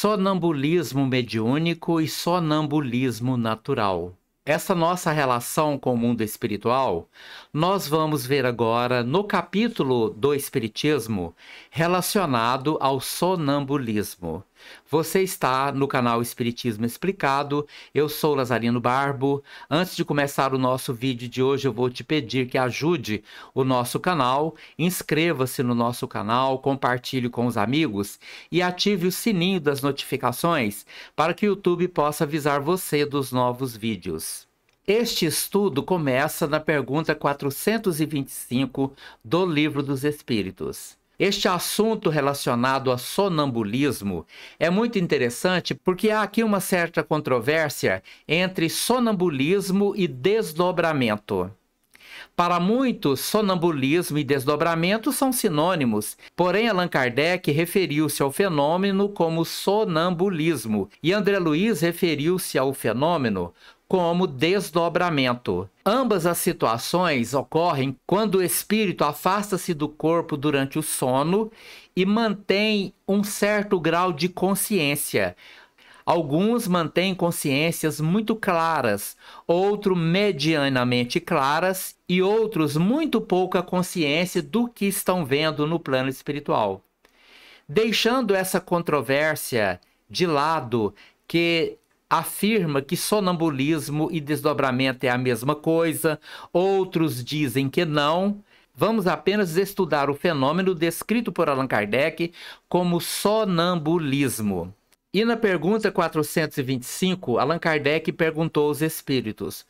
Sonambulismo mediúnico e sonambulismo natural. Essa nossa relação com o mundo espiritual, nós vamos ver agora no capítulo do Espiritismo relacionado ao sonambulismo. Você está no canal Espiritismo Explicado, eu sou Lazarino Barbo. Antes de começar o nosso vídeo de hoje, eu vou te pedir que ajude o nosso canal, inscreva-se no nosso canal, compartilhe com os amigos e ative o sininho das notificações para que o YouTube possa avisar você dos novos vídeos. Este estudo começa na pergunta 425 do Livro dos Espíritos. Este assunto relacionado a sonambulismo é muito interessante porque há aqui uma certa controvérsia entre sonambulismo e desdobramento. Para muitos, sonambulismo e desdobramento são sinônimos, porém Allan Kardec referiu-se ao fenômeno como sonambulismo e André Luiz referiu-se ao fenômeno como desdobramento. Ambas as situações ocorrem quando o espírito afasta-se do corpo durante o sono e mantém um certo grau de consciência. Alguns mantêm consciências muito claras, outros medianamente claras e outros muito pouca consciência do que estão vendo no plano espiritual. Deixando essa controvérsia de lado, que afirma que sonambulismo e desdobramento é a mesma coisa, outros dizem que não. Vamos apenas estudar o fenômeno descrito por Allan Kardec como sonambulismo. E na pergunta 425, Allan Kardec perguntou aos espíritos: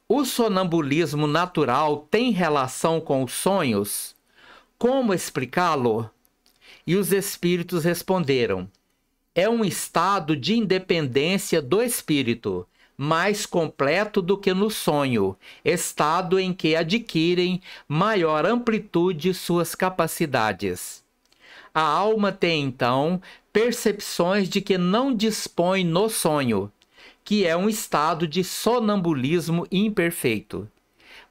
o sonambulismo natural tem relação com os sonhos? Como explicá-lo? E os espíritos responderam: é um estado de independência do espírito, mais completo do que no sonho, estado em que adquirem maior amplitude suas capacidades. A alma tem, então, percepções de que não dispõe no sonho, que é um estado de sonambulismo imperfeito.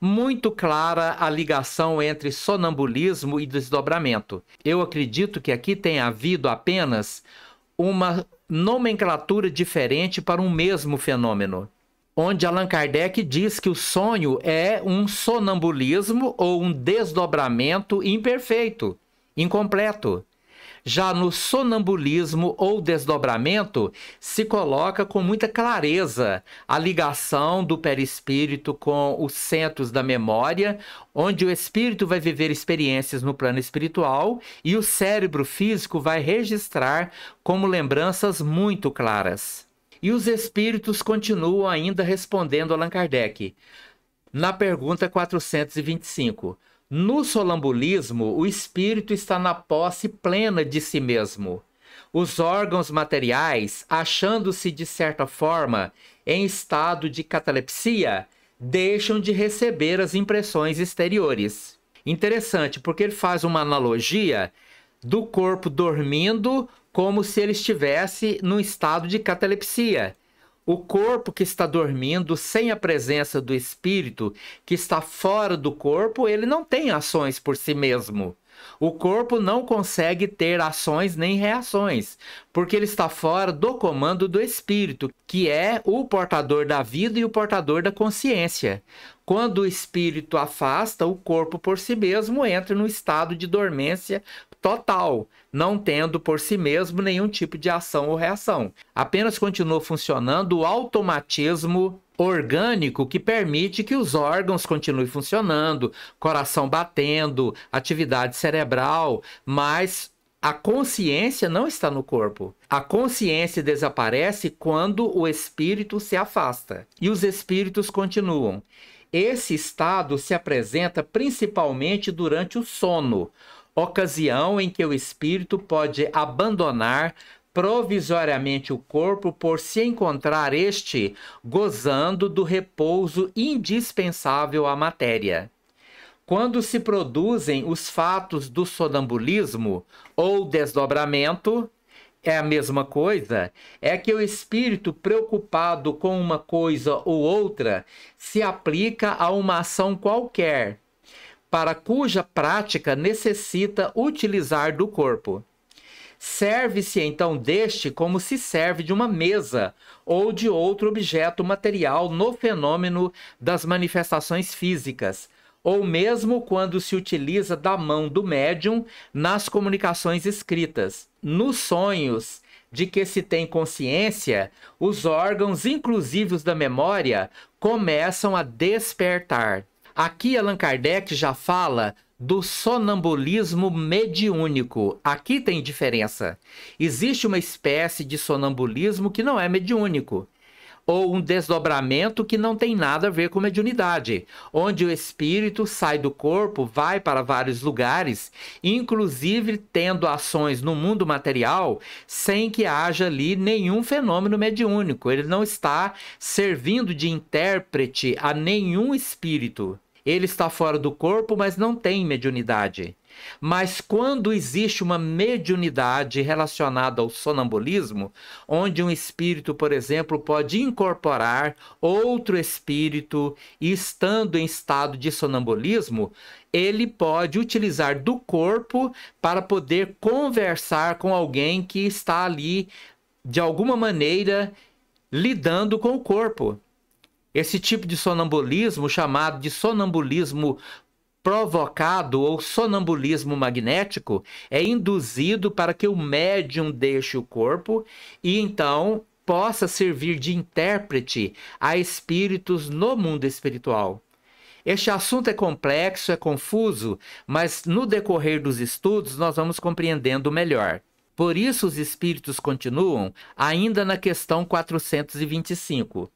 Muito clara a ligação entre sonambulismo e desdobramento. Eu acredito que aqui tenha havido apenas uma nomenclatura diferente para um mesmo fenômeno, onde Allan Kardec diz que o sonho é um sonambulismo ou um desdobramento imperfeito, incompleto. Já no sonambulismo ou desdobramento, se coloca com muita clareza a ligação do perispírito com os centros da memória, onde o espírito vai viver experiências no plano espiritual e o cérebro físico vai registrar como lembranças muito claras. E os espíritos continuam ainda respondendo a Allan Kardec. Na pergunta 425, no sonambulismo, o espírito está na posse plena de si mesmo. Os órgãos materiais, achando-se de certa forma em estado de catalepsia, deixam de receber as impressões exteriores. Interessante, porque ele faz uma analogia do corpo dormindo como se ele estivesse num estado de catalepsia. O corpo que está dormindo sem a presença do espírito que está fora do corpo, ele não tem ações por si mesmo. O corpo não consegue ter ações nem reações, porque ele está fora do comando do espírito, que é o portador da vida e o portador da consciência. Quando o espírito afasta, o corpo por si mesmo entra no estado de dormência total, não tendo por si mesmo nenhum tipo de ação ou reação. Apenas continua funcionando o automatismo orgânico que permite que os órgãos continuem funcionando, coração batendo, atividade cerebral, mas a consciência não está no corpo. A consciência desaparece quando o espírito se afasta. E os espíritos continuam. Esse estado se apresenta principalmente durante o sono, ocasião em que o espírito pode abandonar provisoriamente o corpo por se encontrar este gozando do repouso indispensável à matéria. Quando se produzem os fatos do sonambulismo ou desdobramento, é a mesma coisa, é que o espírito preocupado com uma coisa ou outra se aplica a uma ação qualquer, para cuja prática necessita utilizar do corpo. Serve-se então deste como se serve de uma mesa ou de outro objeto material no fenômeno das manifestações físicas, ou mesmo quando se utiliza da mão do médium nas comunicações escritas. Nos sonhos de que se tem consciência, os órgãos, inclusive os da memória, começam a despertar. Aqui Allan Kardec já fala do sonambulismo mediúnico. Aqui tem diferença. Existe uma espécie de sonambulismo que não é mediúnico, ou um desdobramento que não tem nada a ver com mediunidade, onde o espírito sai do corpo, vai para vários lugares, inclusive tendo ações no mundo material, sem que haja ali nenhum fenômeno mediúnico. Ele não está servindo de intérprete a nenhum espírito. Ele está fora do corpo, mas não tem mediunidade. Mas quando existe uma mediunidade relacionada ao sonambulismo, onde um espírito, por exemplo, pode incorporar outro espírito e estando em estado de sonambulismo, ele pode utilizar do corpo para poder conversar com alguém que está ali, de alguma maneira, lidando com o corpo. Esse tipo de sonambulismo, chamado de sonambulismo provocado ou sonambulismo magnético, é induzido para que o médium deixe o corpo e então possa servir de intérprete a espíritos no mundo espiritual. Este assunto é complexo, é confuso, mas no decorrer dos estudos nós vamos compreendendo melhor. Por isso os espíritos continuam ainda na questão 425.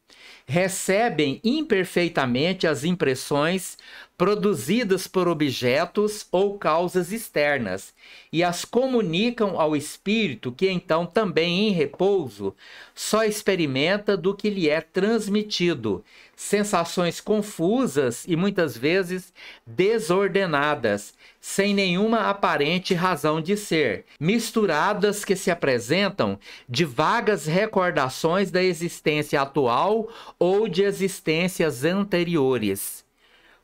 Recebem imperfeitamente as impressões produzidas por objetos ou causas externas e as comunicam ao espírito, que então também em repouso só experimenta do que lhe é transmitido, sensações confusas e muitas vezes desordenadas, sem nenhuma aparente razão de ser, misturadas que se apresentam de vagas recordações da existência atual ou de existências anteriores.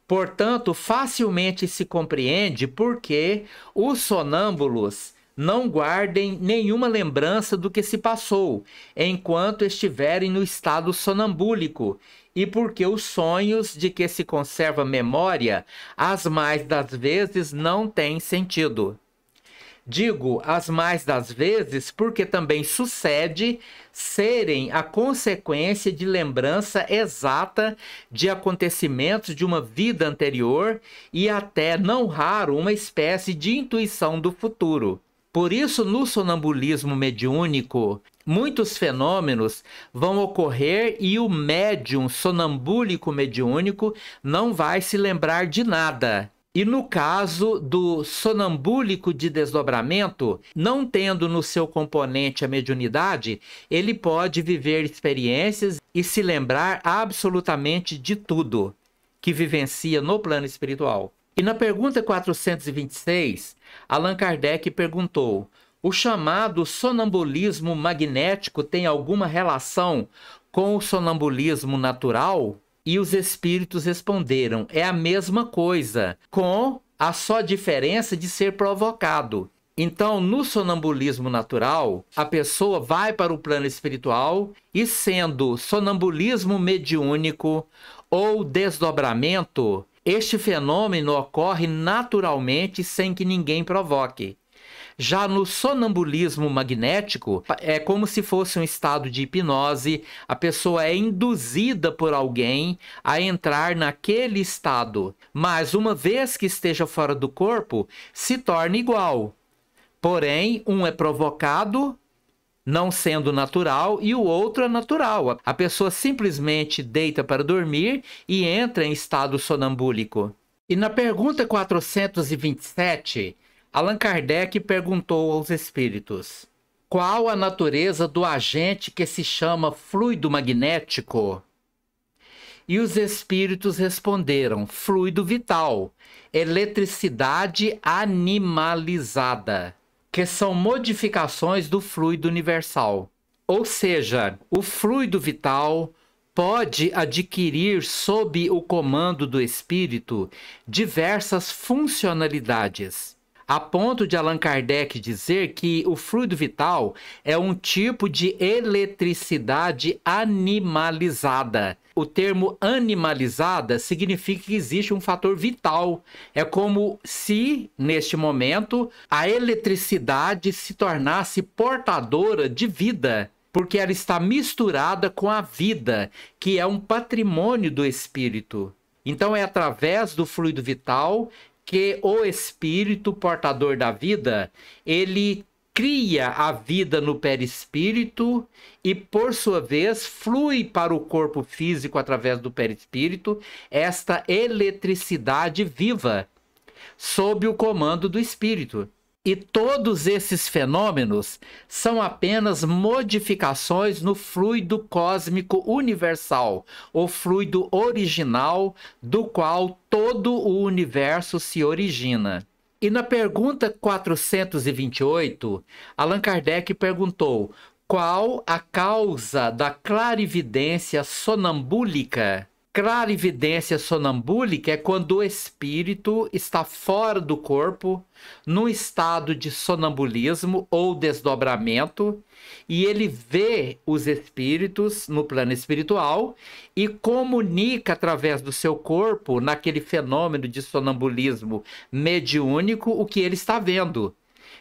Portanto, facilmente se compreende por que os sonâmbulos não guardem nenhuma lembrança do que se passou enquanto estiverem no estado sonambúlico, e porque os sonhos de que se conserva memória, as mais das vezes, não têm sentido. Digo as mais das vezes porque também sucede serem a consequência de lembrança exata de acontecimentos de uma vida anterior e até, não raro, uma espécie de intuição do futuro. Por isso, no sonambulismo mediúnico, muitos fenômenos vão ocorrer e o médium sonambúlico mediúnico não vai se lembrar de nada. E no caso do sonambúlico de desdobramento, não tendo no seu componente a mediunidade, ele pode viver experiências e se lembrar absolutamente de tudo que vivencia no plano espiritual. E na pergunta 426, Allan Kardec perguntou: o chamado sonambulismo magnético tem alguma relação com o sonambulismo natural? E os espíritos responderam: é a mesma coisa, com a só diferença de ser provocado. Então, no sonambulismo natural, a pessoa vai para o plano espiritual e, sendo sonambulismo mediúnico ou desdobramento, este fenômeno ocorre naturalmente sem que ninguém provoque. Já no sonambulismo magnético, é como se fosse um estado de hipnose, a pessoa é induzida por alguém a entrar naquele estado, mas uma vez que esteja fora do corpo, se torna igual. Porém, um é provocado, não sendo natural, e o outro é natural. A pessoa simplesmente deita para dormir e entra em estado sonambúlico. E na pergunta 427, Allan Kardec perguntou aos espíritos: qual a natureza do agente que se chama fluido magnético? E os espíritos responderam: fluido vital, eletricidade animalizada, que são modificações do fluido universal. Ou seja, o fluido vital pode adquirir, sob o comando do espírito, diversas funcionalidades. a ponto de Allan Kardec dizer que o fluido vital é um tipo de eletricidade animalizada. O termo animalizada significa que existe um fator vital. É como se, neste momento, a eletricidade se tornasse portadora de vida, porque ela está misturada com a vida, que é um patrimônio do espírito. Então é através do fluido vital que o espírito portador da vida, ele cria a vida no perispírito e, por sua vez, flui para o corpo físico através do perispírito esta eletricidade viva, sob o comando do espírito. E todos esses fenômenos são apenas modificações no fluido cósmico universal, o fluido original do qual todo o universo se origina. E na pergunta 428, Allan Kardec perguntou: qual a causa da clarividência sonambúlica? Clarividência sonambúlica é quando o espírito está fora do corpo, num estado de sonambulismo ou desdobramento, e ele vê os espíritos no plano espiritual e comunica através do seu corpo, naquele fenômeno de sonambulismo mediúnico, o que ele está vendo.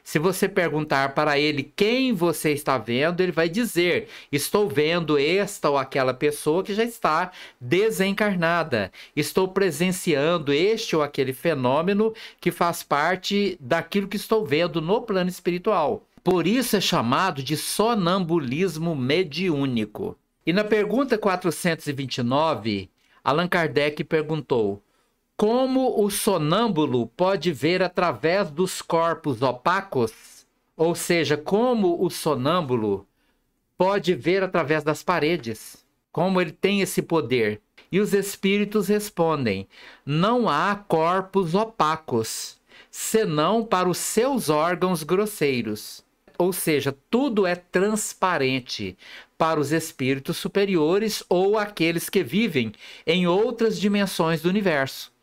Se você perguntar para ele quem você está vendo, ele vai dizer: estou vendo esta ou aquela pessoa que já está desencarnada. Estou presenciando este ou aquele fenômeno que faz parte daquilo que estou vendo no plano espiritual. Por isso é chamado de sonambulismo mediúnico. E na pergunta 429, Allan Kardec perguntou: como o sonâmbulo pode ver através dos corpos opacos? Ou seja, como o sonâmbulo pode ver através das paredes? Como ele tem esse poder? E os espíritos respondem: não há corpos opacos, senão para os seus órgãos grosseiros. Ou seja, tudo é transparente para os espíritos superiores ou aqueles que vivem em outras dimensões do universo.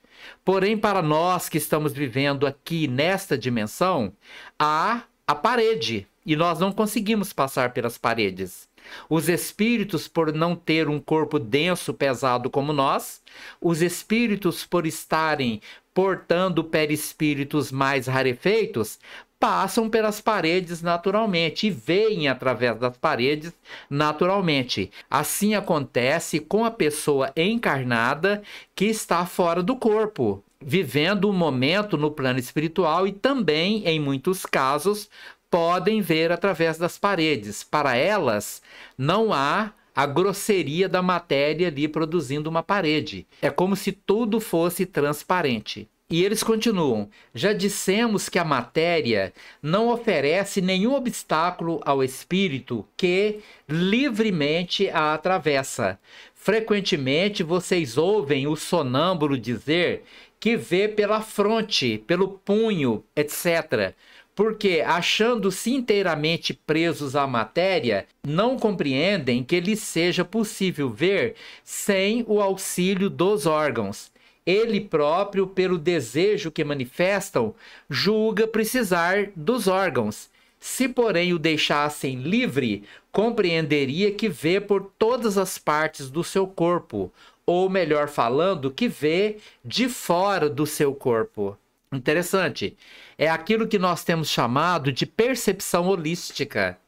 Porém, para nós que estamos vivendo aqui nesta dimensão, há a parede e nós não conseguimos passar pelas paredes. Os espíritos, por não ter um corpo denso, pesado como nós, os espíritos, por estarem portando perispíritos mais rarefeitos, passam pelas paredes naturalmente e veem através das paredes naturalmente. Assim acontece com a pessoa encarnada que está fora do corpo, vivendo um momento no plano espiritual e também, em muitos casos, podem ver através das paredes. Para elas, não há a grosseria da matéria ali produzindo uma parede. É como se tudo fosse transparente. E eles continuam: já dissemos que a matéria não oferece nenhum obstáculo ao espírito que livremente a atravessa. Frequentemente vocês ouvem o sonâmbulo dizer que vê pela fronte, pelo punho, etc., porque, achando-se inteiramente presos à matéria, não compreendem que lhes seja possível ver sem o auxílio dos órgãos. Ele próprio, pelo desejo que manifestam, julga precisar dos órgãos. Se, porém, o deixassem livre, compreenderia que vê por todas as partes do seu corpo, ou, melhor falando, que vê de fora do seu corpo. Interessante. É aquilo que nós temos chamado de percepção holística.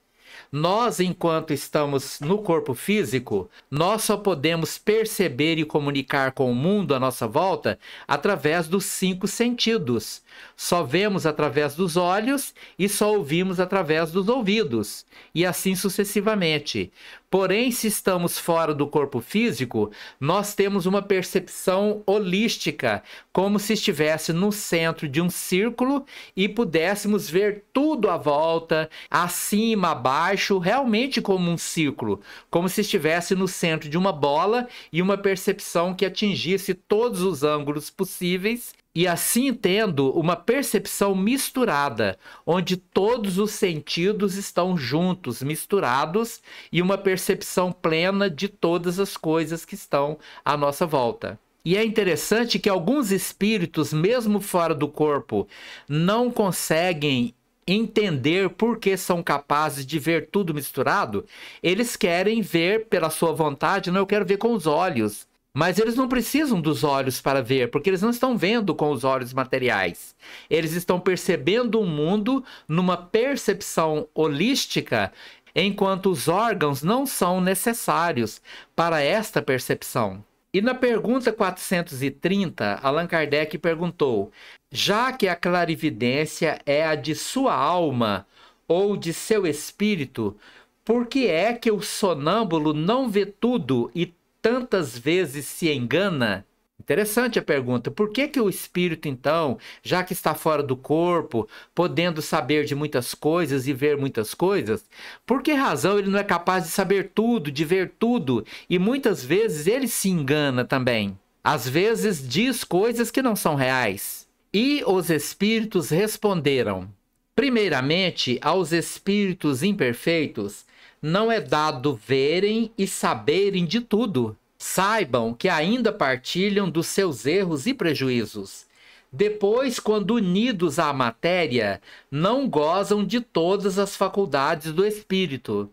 Nós, enquanto estamos no corpo físico, nós só podemos perceber e comunicar com o mundo à nossa volta através dos 5 sentidos. Só vemos através dos olhos e só ouvimos através dos ouvidos, e assim sucessivamente. Porém, se estamos fora do corpo físico, nós temos uma percepção holística, como se estivesse no centro de um círculo e pudéssemos ver tudo à volta, acima, abaixo, realmente como um círculo, como se estivesse no centro de uma bola e uma percepção que atingisse todos os ângulos possíveis. E assim tendo uma percepção misturada, onde todos os sentidos estão juntos, misturados, e uma percepção plena de todas as coisas que estão à nossa volta. E é interessante que alguns espíritos, mesmo fora do corpo, não conseguem entender por que são capazes de ver tudo misturado. Eles querem ver pela sua vontade, não, eu quero ver com os olhos. Mas eles não precisam dos olhos para ver, porque eles não estão vendo com os olhos materiais. Eles estão percebendo o mundo numa percepção holística, enquanto os órgãos não são necessários para esta percepção. E na pergunta 430, Allan Kardec perguntou: já que a clarividência é a de sua alma ou de seu espírito, por que é que o sonâmbulo não vê tudo e tantas vezes se engana? Interessante a pergunta. Por que que o espírito, então, já que está fora do corpo, podendo saber de muitas coisas e ver muitas coisas, por que razão ele não é capaz de saber tudo, de ver tudo, e muitas vezes ele se engana também? Às vezes diz coisas que não são reais. E os espíritos responderam: primeiramente, aos espíritos imperfeitos não é dado verem e saberem de tudo. Saibam que ainda partilham dos seus erros e prejuízos. Depois, quando unidos à matéria, não gozam de todas as faculdades do espírito.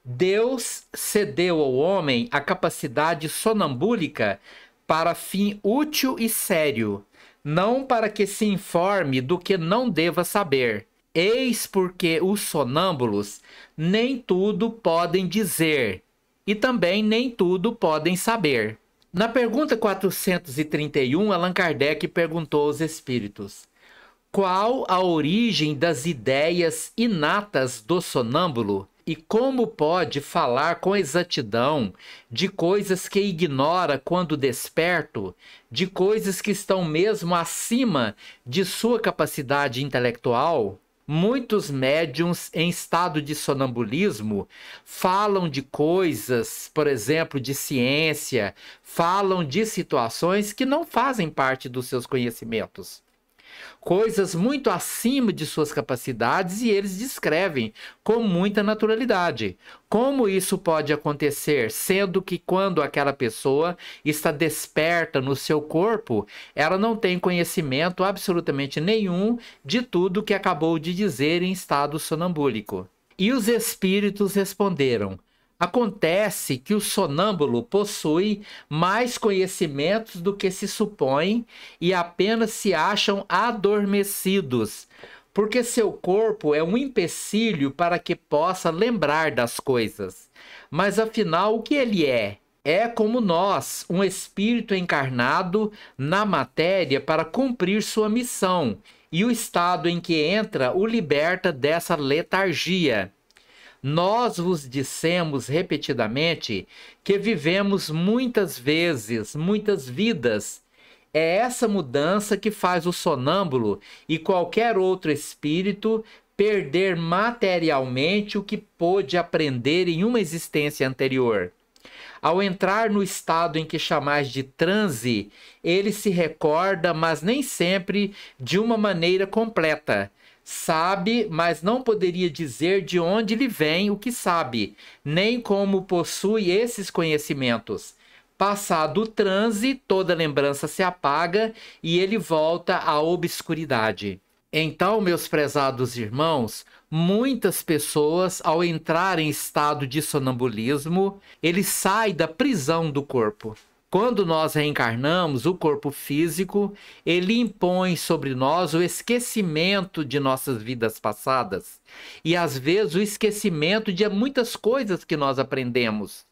Deus cedeu ao homem a capacidade sonambúlica para fim útil e sério, não para que se informe do que não deva saber. Eis porque os sonâmbulos nem tudo podem dizer, e também nem tudo podem saber. Na pergunta 431, Allan Kardec perguntou aos espíritos: qual a origem das ideias inatas do sonâmbulo? E como pode falar com exatidão de coisas que ignora quando desperto, de coisas que estão mesmo acima de sua capacidade intelectual? Muitos médiuns em estado de sonambulismo falam de coisas, por exemplo, de ciência, falam de situações que não fazem parte dos seus conhecimentos. Coisas muito acima de suas capacidades, e eles descrevem com muita naturalidade. Como isso pode acontecer, sendo que quando aquela pessoa está desperta no seu corpo, ela não tem conhecimento absolutamente nenhum de tudo que acabou de dizer em estado sonambúlico? E os espíritos responderam: acontece que o sonâmbulo possui mais conhecimentos do que se supõe e apenas se acham adormecidos, porque seu corpo é um empecilho para que possa lembrar das coisas. Mas afinal, o que ele é? É como nós, um espírito encarnado na matéria para cumprir sua missão, e o estado em que entra o liberta dessa letargia. Nós vos dissemos repetidamente que vivemos muitas vezes, muitas vidas. É essa mudança que faz o sonâmbulo e qualquer outro espírito perder materialmente o que pôde aprender em uma existência anterior. Ao entrar no estado em que chamais de transe, ele se recorda, mas nem sempre de uma maneira completa. Sabe, mas não poderia dizer de onde lhe vem o que sabe, nem como possui esses conhecimentos. Passado o transe, toda lembrança se apaga e ele volta à obscuridade. Então, meus prezados irmãos, muitas pessoas, ao entrar em estado de sonambulismo, ele sai da prisão do corpo. Quando nós reencarnamos, o corpo físico, ele impõe sobre nós o esquecimento de nossas vidas passadas. E às vezes o esquecimento de muitas coisas que nós aprendemos.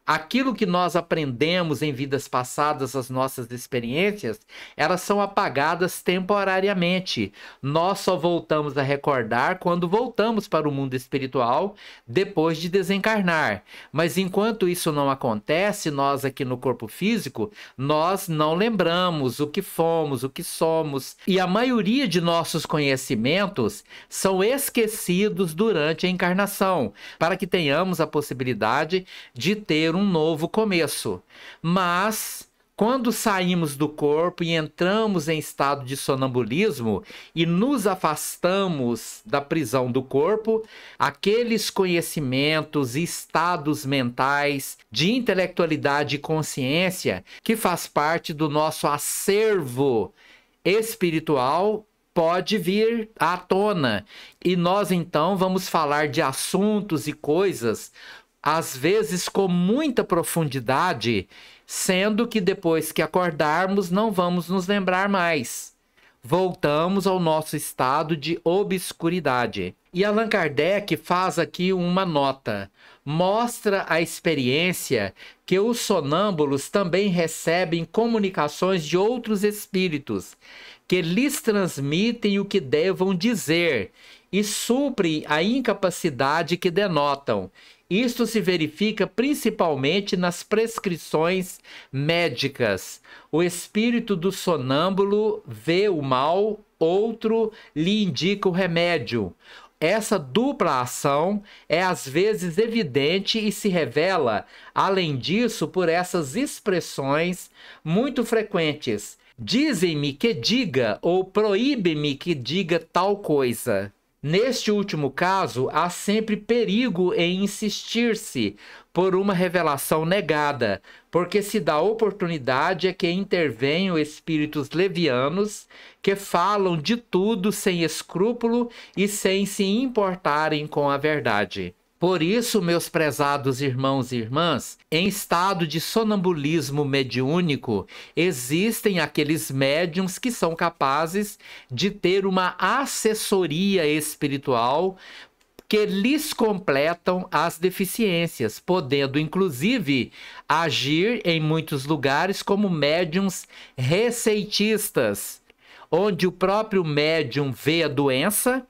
Aquilo que nós aprendemos em vidas passadas, as nossas experiências, elas são apagadas temporariamente. Nós só voltamos a recordar quando voltamos para o mundo espiritual, depois de desencarnar. Mas enquanto isso não acontece, nós aqui no corpo físico, nós não lembramos o que fomos, o que somos. E a maioria de nossos conhecimentos são esquecidos durante a encarnação, para que tenhamos a possibilidade de ter um novo começo. Mas Quando saímos do corpo e entramos em estado de sonambulismo e nos afastamos da prisão do corpo, aqueles conhecimentos e estados mentais de intelectualidade e consciência que faz parte do nosso acervo espiritual pode vir à tona. E nós então vamos falar de assuntos e coisas, às vezes com muita profundidade, sendo que depois que acordarmos não vamos nos lembrar mais. Voltamos ao nosso estado de obscuridade. E Allan Kardec faz aqui uma nota. Mostra a experiência que os sonâmbulos também recebem comunicações de outros espíritos, que lhes transmitem o que devam dizer e supre a incapacidade que denotam. Isto se verifica principalmente nas prescrições médicas. O espírito do sonâmbulo vê o mal, outro lhe indica o remédio. Essa dupla ação é às vezes evidente e se revela, além disso, por essas expressões muito frequentes. Dizem-me que diga ou proíbe-me que diga tal coisa. Neste último caso, há sempre perigo em insistir-se por uma revelação negada, porque se dá oportunidade é que intervenham espíritos levianos que falam de tudo sem escrúpulo e sem se importarem com a verdade. Por isso, meus prezados irmãos e irmãs, em estado de sonambulismo mediúnico, existem aqueles médiuns que são capazes de ter uma assessoria espiritual que lhes completam as deficiências, podendo inclusive agir em muitos lugares como médiuns receitistas, onde o próprio médium vê a doença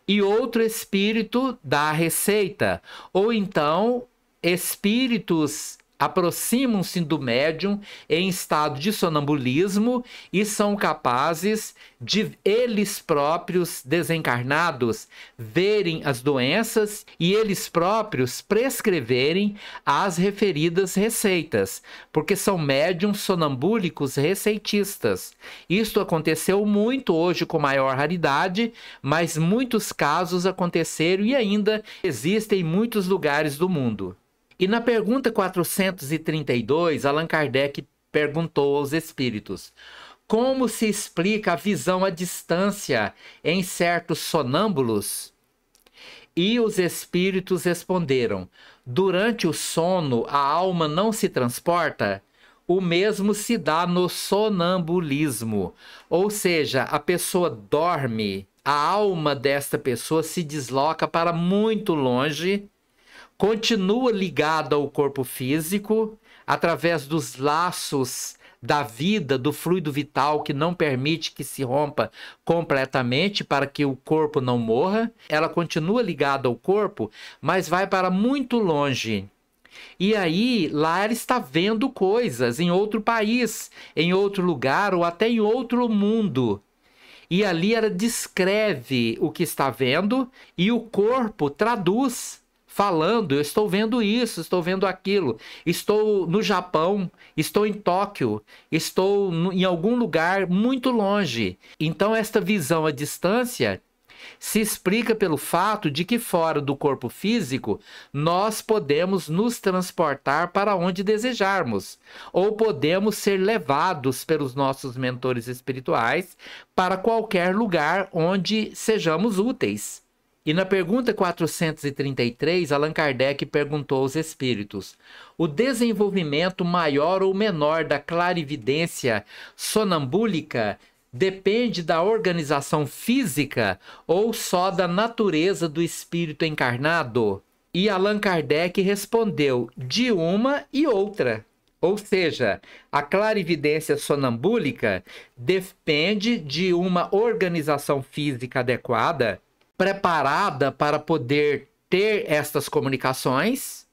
e outro espírito dá a receita. Ou então, espíritos aproximam-se do médium em estado de sonambulismo e são capazes de eles próprios desencarnados verem as doenças e eles próprios prescreverem as referidas receitas, porque são médiums sonambúlicos receitistas. Isto aconteceu muito hoje com maior raridade, mas muitos casos aconteceram e ainda existem em muitos lugares do mundo. E na pergunta 432, Allan Kardec perguntou aos espíritos: como se explica a visão à distância em certos sonâmbulos? E os espíritos responderam: durante o sono a alma não se transporta? O mesmo se dá no sonambulismo, ou seja, a pessoa dorme, a alma desta pessoa se desloca para muito longe, continua ligada ao corpo físico através dos laços da vida, do fluido vital que não permite que se rompa completamente para que o corpo não morra. Ela continua ligada ao corpo, mas vai para muito longe. E aí, lá ela está vendo coisas em outro país, em outro lugar ou até em outro mundo. E ali ela descreve o que está vendo e o corpo traduz, falando: eu estou vendo isso, estou vendo aquilo, estou no Japão, estou em Tóquio, estou em algum lugar muito longe. Então esta visão à distância se explica pelo fato de que fora do corpo físico nós podemos nos transportar para onde desejarmos, ou podemos ser levados pelos nossos mentores espirituais para qualquer lugar onde sejamos úteis. E na pergunta 433, Allan Kardec perguntou aos espíritos: o desenvolvimento maior ou menor da clarividência sonambúlica depende da organização física ou só da natureza do espírito encarnado? E Allan Kardec respondeu: de uma e outra. Ou seja, a clarividência sonambúlica depende de uma organização física adequada, preparada para poder ter estas comunicações,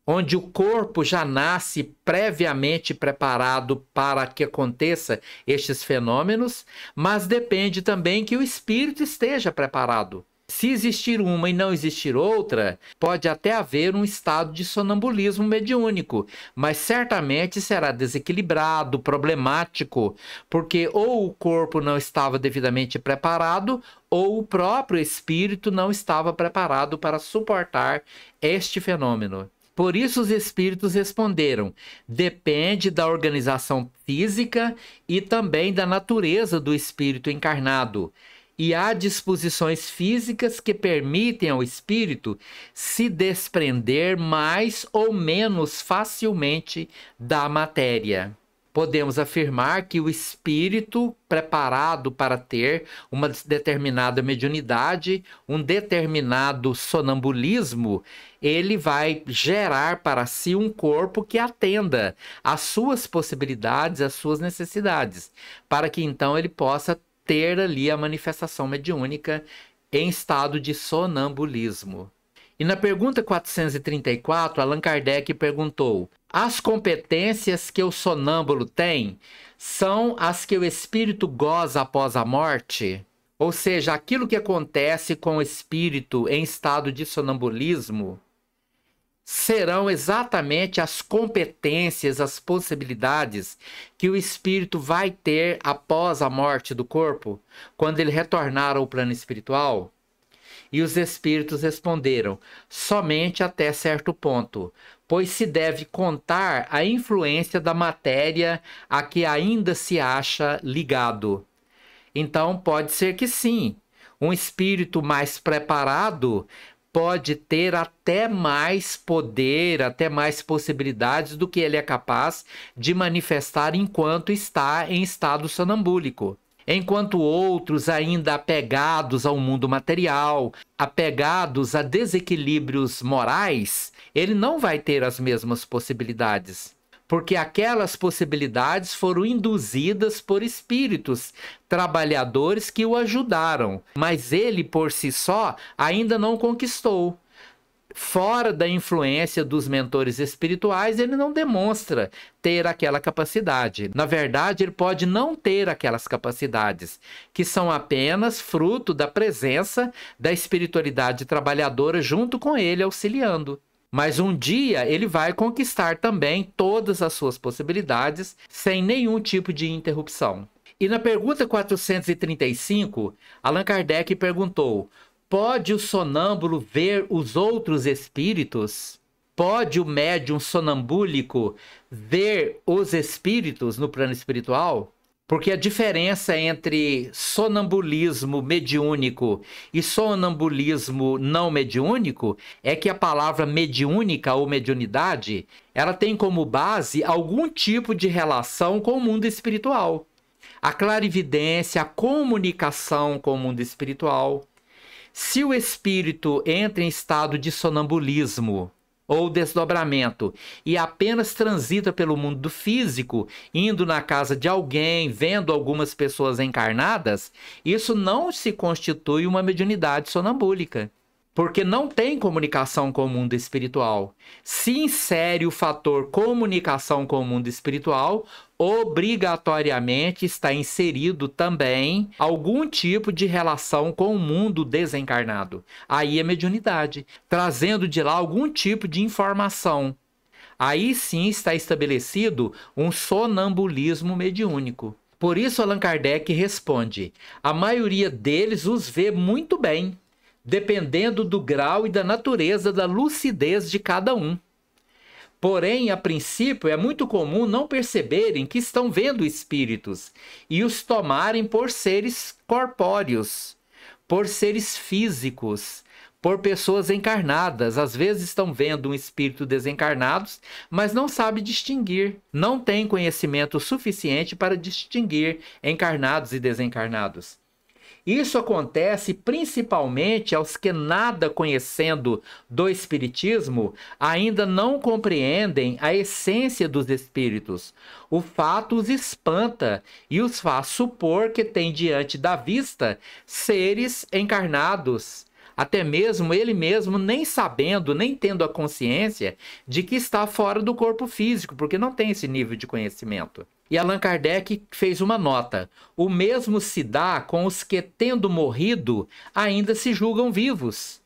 onde o corpo já nasce previamente preparado para que aconteça estes fenômenos, mas depende também que o espírito esteja preparado. Se existir uma e não existir outra, pode até haver um estado de sonambulismo mediúnico, mas certamente será desequilibrado, problemático, porque ou o corpo não estava devidamente preparado, ou o próprio espírito não estava preparado para suportar este fenômeno. Por isso os espíritos responderam: depende da organização física e também da natureza do espírito encarnado. E há disposições físicas que permitem ao espírito se desprender mais ou menos facilmente da matéria. Podemos afirmar que o espírito preparado para ter uma determinada mediunidade, um determinado sonambulismo, ele vai gerar para si um corpo que atenda às suas possibilidades, às suas necessidades, para que então ele possa ter ali a manifestação mediúnica em estado de sonambulismo. E na pergunta 434, Allan Kardec perguntou: as competências que o sonâmbulo tem são as que o espírito goza após a morte? Ou seja, aquilo que acontece com o espírito em estado de sonambulismo serão exatamente as competências, as possibilidades que o espírito vai ter após a morte do corpo, quando ele retornar ao plano espiritual? E os espíritos responderam: somente até certo ponto, pois se deve contar a influência da matéria a que ainda se acha ligado. Então, pode ser que sim, um espírito mais preparado pode ter até mais poder, até mais possibilidades do que ele é capaz de manifestar enquanto está em estado sonambúlico. Enquanto outros, ainda apegados ao mundo material, apegados a desequilíbrios morais, ele não vai ter as mesmas possibilidades, porque aquelas possibilidades foram induzidas por espíritos trabalhadores que o ajudaram, mas ele por si só ainda não conquistou. Fora da influência dos mentores espirituais, ele não demonstra ter aquela capacidade. Na verdade, ele pode não ter aquelas capacidades, que são apenas fruto da presença da espiritualidade trabalhadora junto com ele, auxiliando. Mas um dia ele vai conquistar também todas as suas possibilidades sem nenhum tipo de interrupção. E na pergunta 435, Allan Kardec perguntou: pode o sonâmbulo ver os outros espíritos? Pode o médium sonambúlico ver os espíritos no plano espiritual? Porque a diferença entre sonambulismo mediúnico e sonambulismo não mediúnico é que a palavra mediúnica ou mediunidade, ela tem como base algum tipo de relação com o mundo espiritual. A clarividência, a comunicação com o mundo espiritual. Se o espírito entra em estado de sonambulismo ou desdobramento e apenas transita pelo mundo físico, indo na casa de alguém, vendo algumas pessoas encarnadas, isso não se constitui uma mediunidade sonambúlica, porque não tem comunicação com o mundo espiritual. Se insere o fator comunicação com o mundo espiritual, obrigatoriamente está inserido também algum tipo de relação com o mundo desencarnado. Aí é mediunidade, trazendo de lá algum tipo de informação. Aí sim está estabelecido um sonambulismo mediúnico. Por isso Allan Kardec responde: a maioria deles os vê muito bem, dependendo do grau e da natureza da lucidez de cada um. Porém, a princípio, é muito comum não perceberem que estão vendo espíritos e os tomarem por seres corpóreos, por seres físicos, por pessoas encarnadas. Às vezes estão vendo um espírito desencarnados, mas não sabe distinguir, não tem conhecimento suficiente para distinguir encarnados e desencarnados. Isso acontece principalmente aos que, nada conhecendo do espiritismo, ainda não compreendem a essência dos espíritos. O fato os espanta e os faz supor que tem diante da vista seres encarnados, até mesmo ele mesmo nem sabendo, nem tendo a consciência de que está fora do corpo físico, porque não tem esse nível de conhecimento. E Allan Kardec fez uma nota: o mesmo se dá com os que, tendo morrido, ainda se julgam vivos,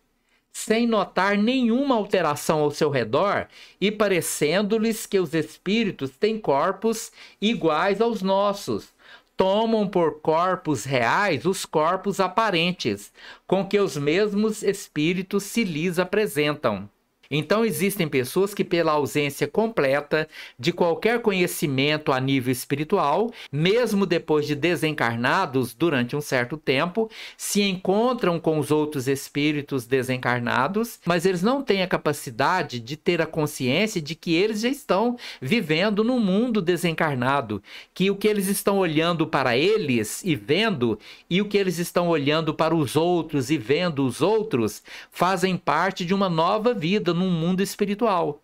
sem notar nenhuma alteração ao seu redor e parecendo-lhes que os espíritos têm corpos iguais aos nossos. Tomam por corpos reais os corpos aparentes, com que os mesmos espíritos se lhes apresentam. Então, existem pessoas que, pela ausência completa de qualquer conhecimento a nível espiritual, mesmo depois de desencarnados durante um certo tempo, se encontram com os outros espíritos desencarnados, mas eles não têm a capacidade de ter a consciência de que eles já estão vivendo num mundo desencarnado, que o que eles estão olhando para eles e vendo, e o que eles estão olhando para os outros e vendo os outros, fazem parte de uma nova vida num mundo espiritual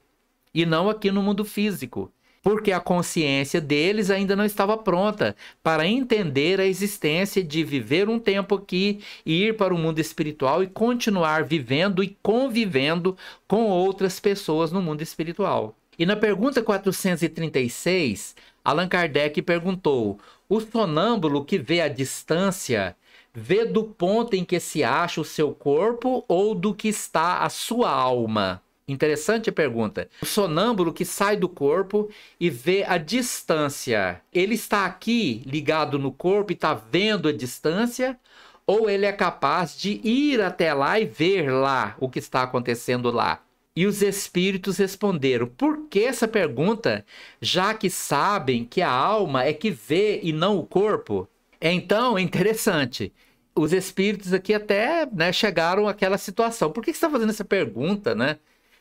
e não aqui no mundo físico, porque a consciência deles ainda não estava pronta para entender a existência de viver um tempo aqui e ir para o mundo espiritual e continuar vivendo e convivendo com outras pessoas no mundo espiritual. E na pergunta 436, Allan Kardec perguntou: o sonâmbulo que vê a distância vê do ponto em que se acha o seu corpo ou do que está a sua alma? Interessante a pergunta. O sonâmbulo que sai do corpo e vê a distância, ele está aqui ligado no corpo e está vendo a distância? Ou ele é capaz de ir até lá e ver lá o que está acontecendo lá? E os espíritos responderam: por que essa pergunta, já que sabem que a alma é que vê e não o corpo? Então, é interessante. Os espíritos aqui até, né, chegaram àquela situação. Por que você está fazendo essa pergunta, né?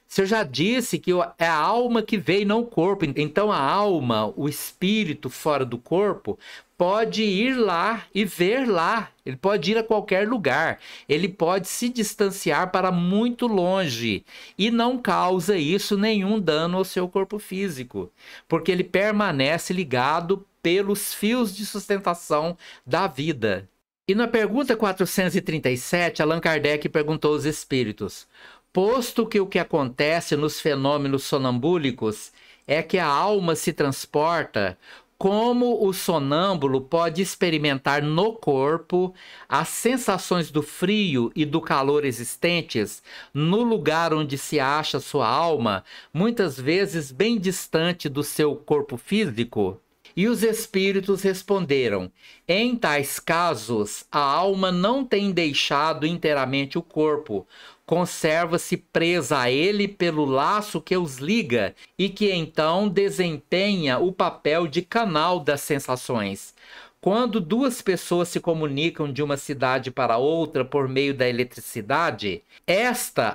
Se eu já disse que é a alma que vê e não o corpo. Então, a alma, o espírito fora do corpo, pode ir lá e ver lá. Ele pode ir a qualquer lugar. Ele pode se distanciar para muito longe. E não causa isso nenhum dano ao seu corpo físico. Porque ele permanece ligado pelos fios de sustentação da vida. E na pergunta 437, Allan Kardec perguntou aos espíritos: posto que o que acontece nos fenômenos sonambúlicos é que a alma se transporta, como o sonâmbulo pode experimentar no corpo as sensações do frio e do calor existentes no lugar onde se acha sua alma, muitas vezes bem distante do seu corpo físico? E os espíritos responderam: em tais casos, a alma não tem deixado inteiramente o corpo, conserva-se presa a ele pelo laço que os liga e que então desempenha o papel de canal das sensações. Quando duas pessoas se comunicam de uma cidade para outra por meio da eletricidade,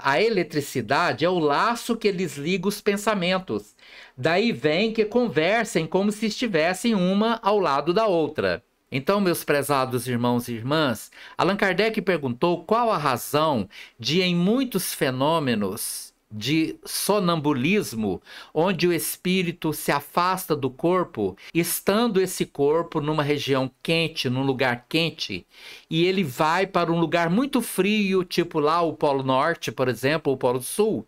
a eletricidade, é o laço que lhes liga os pensamentos. Daí vem que conversem como se estivessem uma ao lado da outra. Então, meus prezados irmãos e irmãs, Allan Kardec perguntou qual a razão de, em muitos fenômenos de sonambulismo, onde o espírito se afasta do corpo, estando esse corpo numa região quente, num lugar quente, e ele vai para um lugar muito frio, tipo lá o Polo Norte, por exemplo, ou o Polo Sul,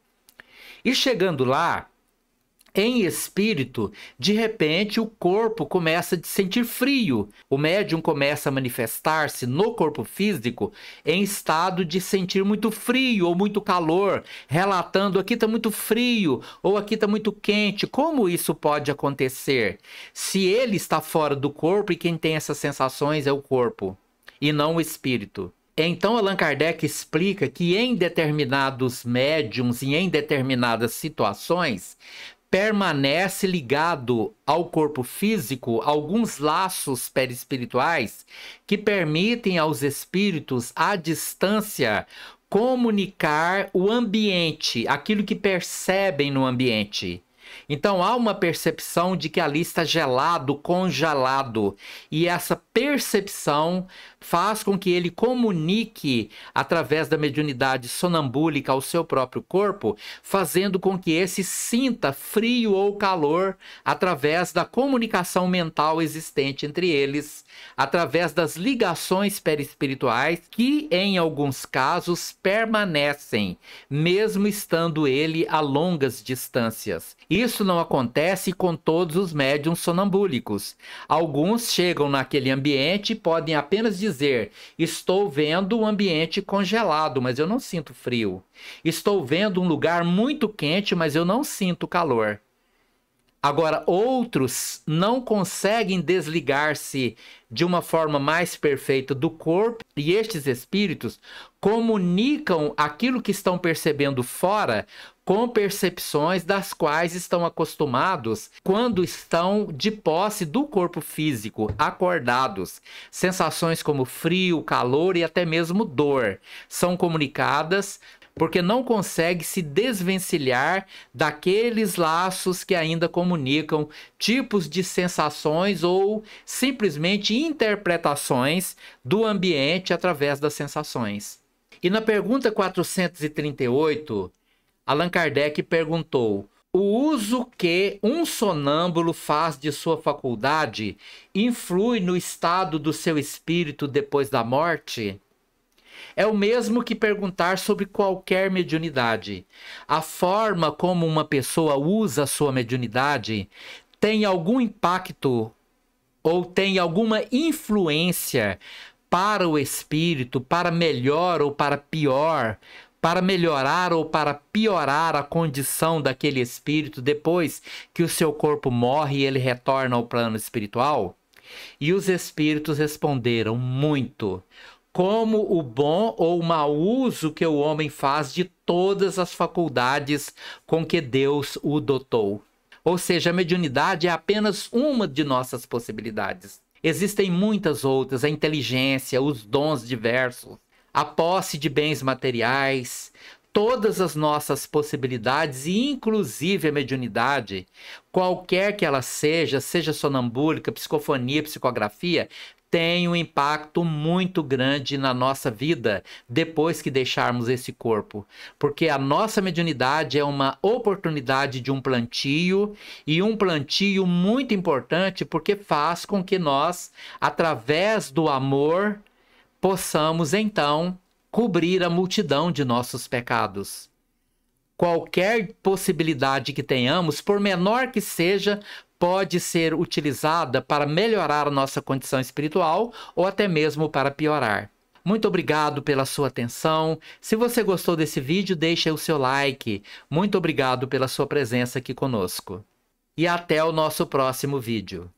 e chegando lá, em espírito, de repente o corpo começa a sentir frio. O médium começa a manifestar-se no corpo físico em estado de sentir muito frio ou muito calor, relatando: aqui está muito frio ou aqui está muito quente. Como isso pode acontecer? Se ele está fora do corpo e quem tem essas sensações é o corpo e não o espírito. Então, Allan Kardec explica que em determinados médiums e em determinadas situações, permanece ligado ao corpo físico alguns laços perispirituais que permitem aos espíritos, à distância, comunicar o ambiente, aquilo que percebem no ambiente. Então há uma percepção de que ali está gelado, congelado, e essa percepção faz com que ele comunique através da mediunidade sonambúlica ao seu próprio corpo, fazendo com que esse sinta frio ou calor através da comunicação mental existente entre eles, através das ligações perispirituais que, em alguns casos, permanecem, mesmo estando ele a longas distâncias. Isso não acontece com todos os médiuns sonambúlicos. Alguns chegam naquele ambiente e podem apenas dizer: estou vendo um ambiente congelado, mas eu não sinto frio. Estou vendo um lugar muito quente, mas eu não sinto calor. Agora, outros não conseguem desligar-se de uma forma mais perfeita do corpo, e estes espíritos comunicam aquilo que estão percebendo fora com percepções das quais estão acostumados quando estão de posse do corpo físico, acordados. Sensações como frio, calor e até mesmo dor são comunicadas porque não consegue se desvencilhar daqueles laços que ainda comunicam tipos de sensações ou simplesmente interpretações do ambiente através das sensações. E na pergunta 438, Allan Kardec perguntou: o uso que um sonâmbulo faz de sua faculdade influi no estado do seu espírito depois da morte? É o mesmo que perguntar sobre qualquer mediunidade. A forma como uma pessoa usa a sua mediunidade tem algum impacto ou tem alguma influência para o espírito, para melhor ou para pior, para melhorar ou para piorar a condição daquele espírito depois que o seu corpo morre e ele retorna ao plano espiritual? E os espíritos responderam: muito. Como o bom ou o mau uso que o homem faz de todas as faculdades com que Deus o dotou. Ou seja, a mediunidade é apenas uma de nossas possibilidades. Existem muitas outras: a inteligência, os dons diversos, a posse de bens materiais, todas as nossas possibilidades, e inclusive a mediunidade, qualquer que ela seja sonambúlica, psicofonia, psicografia, tem um impacto muito grande na nossa vida depois que deixarmos esse corpo. Porque a nossa mediunidade é uma oportunidade de um plantio, e um plantio muito importante porque faz com que nós, através do amor, possamos então cobrir a multidão de nossos pecados. Qualquer possibilidade que tenhamos, por menor que seja, pode ser utilizada para melhorar a nossa condição espiritual ou até mesmo para piorar. Muito obrigado pela sua atenção. Se você gostou desse vídeo, deixe o seu like. Muito obrigado pela sua presença aqui conosco. E até o nosso próximo vídeo.